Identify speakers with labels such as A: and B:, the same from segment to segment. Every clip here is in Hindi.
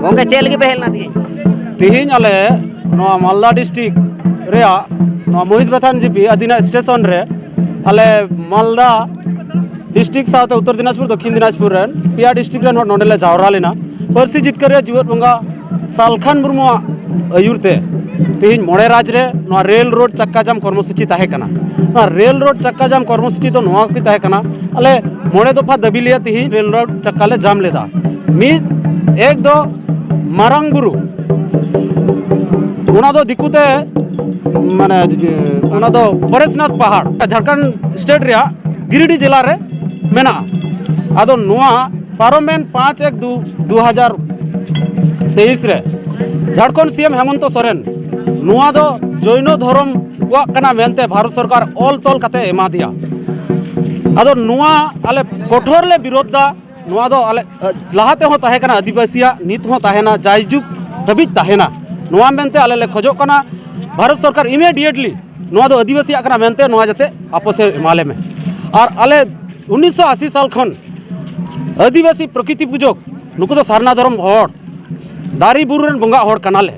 A: गोंगे चेल के पहलना थी
B: तिहिन आले नवा मालदा डिस्ट्रिक्ट रेया नवा मोहिस बथान जीपी अधीना स्टेशन रे आले मालदा डिस्ट्रिक्ट साथ उत्तर दिनाजपुर दक्षिण दिनाजपुर रेन पिया डिस्ट्रिक्ट रेन नोडेले जावरा लेना परसी जितकर जीवन बंगा सालखान मुर्मू आयुरते तिहिन मोड़े राज रे नवा रेल रोड चक्का जाम कर्मसूची ताहे कना नवा रेल रोड चक्का जाम कर्मसूची तो नवा की ताहे कना आले मोड़े दफा दबी लिया तिहिन रेल रोड चक्का ले जाम लेदा मिद एक दो मारंग बुरु उना दो दिकुते माने उना दो परेशनाथ पहाड़ झारखंड स्टेट रे गिरिडीह जिला रे मेना आदो नुआ पारोमेन 5/1/2023 रे झारखंड सीएम हेमंत सोरेन नुआ दो जैन धर्म को कना मेनते भारत सरकार ऑल तोल कते एमा दिया आदो नुआ आले कठोर ले विरोध दा नुआ दो आले लहाते हो ताहे कना आदिवासिया नित हो ताहेना जायजुग दबी ताहेना नुआ मेनते आले ले खोजो कना भारत सरकार इमीडिएटली नुआ दो आदिवासिया कना मेनते नुआ जते आपसे माले में और आले 1980 साल खन आदिवासी प्रकृति पूजक नुकु दो सारना धर्म हड़ दारी बुरु रेन बंगा हड़ कनाले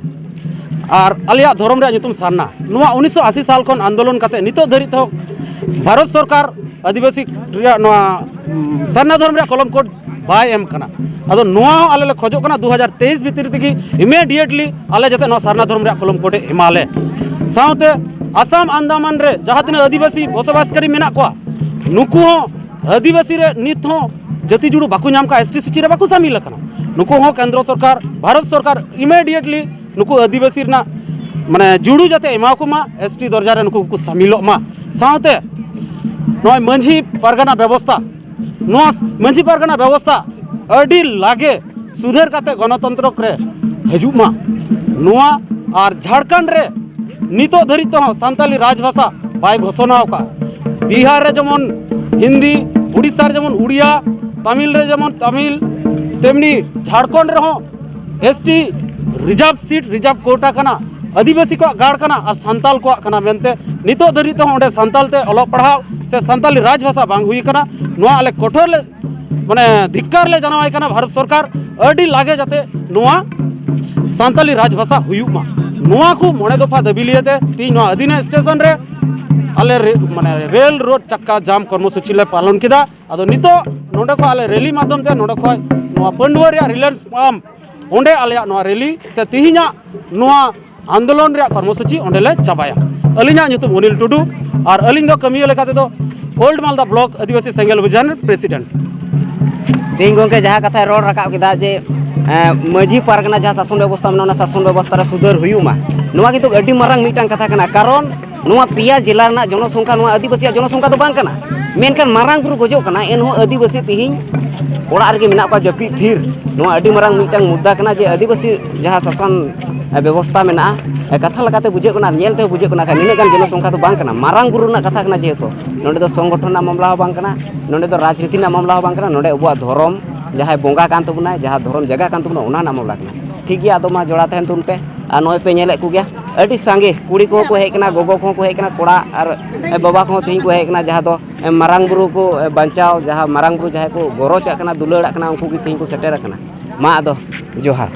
B: और आलिया धर्म रे नितुम सारना नुआ 1980 साल खन आंदोलन कते नितो धरि तो भारत सरकार आदिवासी सारना धर्म रे कलम कोड बाय एम कना अदो नुआ आले ले खोजो कना 2023 भीतर तकी इमीडिएटली आले जते नुआ सारना धर्म रे कलम कोड एमाले साउते आसाम अंडमान रे जहां दिन आदिवासी बसबासकारी मेना को नुकु आदिवासी रे नित हो जाति जुड़ू बाकू नाम का एसटी सूची रे बाकू शामिल कना नुकु हो केंद्र सरकार भारत सरकार इमीडिएटली नुकु आदिवासी ना माने जुड़ू जाते एमाकुमा एसटी दर्जा रे नुकु शामिल मा साउते नय मंझी परगना व्यवस्था नवा मंझी परगना व्यवस्था अडी लागे सुधर काते गणतंत्र रे हजु मा नवा और झारखंड रे नितो धरि तो सांताली राजभाषा बाय घोषणा का बिहार रे जमन हिंदी उड़ीसा रे जमन उड़िया तमिल रे जमन तमिल तेमनी झारखंड रे हो ST reserve seat reserve quota कना आदिवासी को गाड़ कना और सांताल को कना मेनते नितो धरि तो ओंडे सांताल ते अलग पढ़ाव से सांताली राजभाषा बांग हुई कना नुआ आले कठोर ले माने धिक्कार ले जनावाय कना भारत सरकार अडी लागे जाते नुआ सांताली राजभाषा हुयुमा नुआ को मोड़े दफा दबी लिएते तीन नुआ अधीन स्टेशन रे आले माने रेल रोड चक्का जाम कर्मसूची ले पालन किदा अदो नितो नोडे को आले रैली माध्यम ते नोडे को नुआ पंडुवर या रिलायंस पंप ओंडे आले नुआ रैली से तिहिना नुआ आंदोलन रे कर्मसूची ओंडे ले चाबाया अलिना नितुम अनिल टुडू और अलिन दो कमियो लेखाते दो ओल्ड मालदा ब्लॉक आदिवासी सेंगेल अभियान प्रेसिडेंट
A: तीन गोंगे जहाँ कथा रोड रखा किदा जे मझी पारगना जहाँ शासन व्यवस्था में शासन व्यवस्था सुधार हुयुमा नुआ किंतु अडी मारंग मिटन कथा कना कारण नुआ पिया जिला ना जनसंख्या नुआ आदिवासी जनसंख्या तो बांग कना मेनखान मारंग बुरु गजो कना एनहो आदिवासी तिहिन ओड़ा रगे मेना को जपी थीर नुआ अडी मारंग मिटन मुद्दा कना जे आदिवासी जहाँ शासन व्यवस्था में कथा लगाते बुझे कना नेलते बुझे कना निने गान जनसंख्या तो बांग कना मारंग बुरु ना कथा कना जेहेतु नोडे दो संगठन ना मामला हो बांग कना नोडे दो राजनीति ना मामला हो बांग कना नोडे अबुआ धर्म जहाँ बोंगा कान तबुना जहाँ धर्म जगह कान तबुना उना ना मामला कना ठीक गया आदो मा जोड़ा तहन तुन पे आ नय पे नेले को गया अडी सांगे कुड़ी को हेज कना गोगो को हेज कना कोड़ा और बाबा को तिही को हेज कना जहाँ दो मारंग बुरु को बंचाव जहाँ मारंग बुरु जहाँ को गौरव चाकना दुलाड़ा कना उनको की तिही को सेटेर कना मा आदो जोहार।